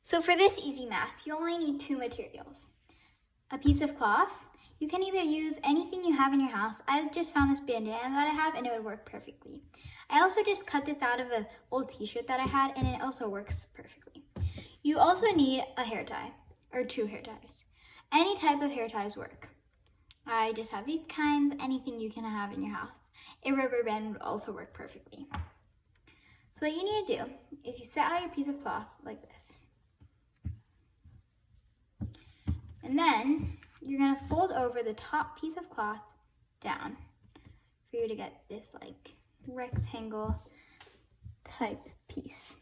So for this easy mask, you only need 2 materials. A piece of cloth. You can either use anything you have in your house. I just found this bandana that I have and it would work perfectly. I also just cut this out of an old t-shirt that I had and it also works perfectly. You also need a hair tie, or 2 hair ties. Any type of hair ties work. I just have these kinds, anything you can have in your house. A rubber band would also work perfectly. So what you need to do is you set out your piece of cloth like this. And then you're gonna fold over the top piece of cloth down for you to get this like rectangle type piece.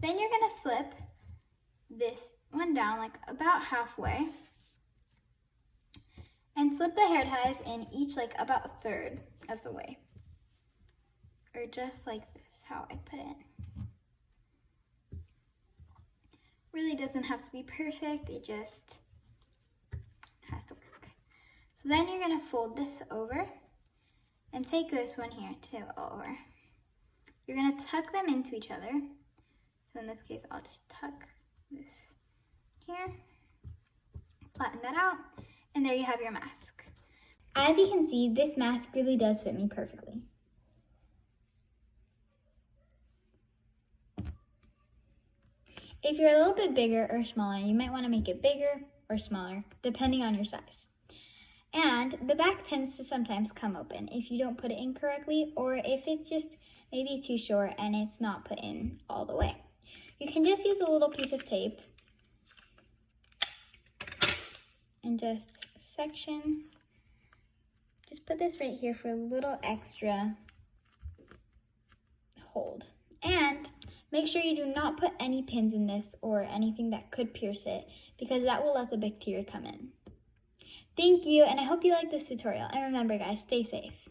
Then you're gonna slip this one down like about halfway and slip the hair ties in each like about a third of the way. Or just like this, how I put it. Really doesn't have to be perfect, it just has to work. So then you're gonna fold this over and take this one here too over. You're gonna tuck them into each other. So in this case, I'll just tuck this here, flatten that out, and there you have your mask. As you can see, this mask really does fit me perfectly. If you're a little bit bigger or smaller, you might want to make it bigger or smaller, depending on your size. And the back tends to sometimes come open if you don't put it in correctly, or if it's just maybe too short and it's not put in all the way. You can just use a little piece of tape and just section. Just put this right here for a little extra hold. And make sure you do not put any pins in this or anything that could pierce it, because that will let the bacteria come in. Thank you, and I hope you liked this tutorial. And remember guys, stay safe.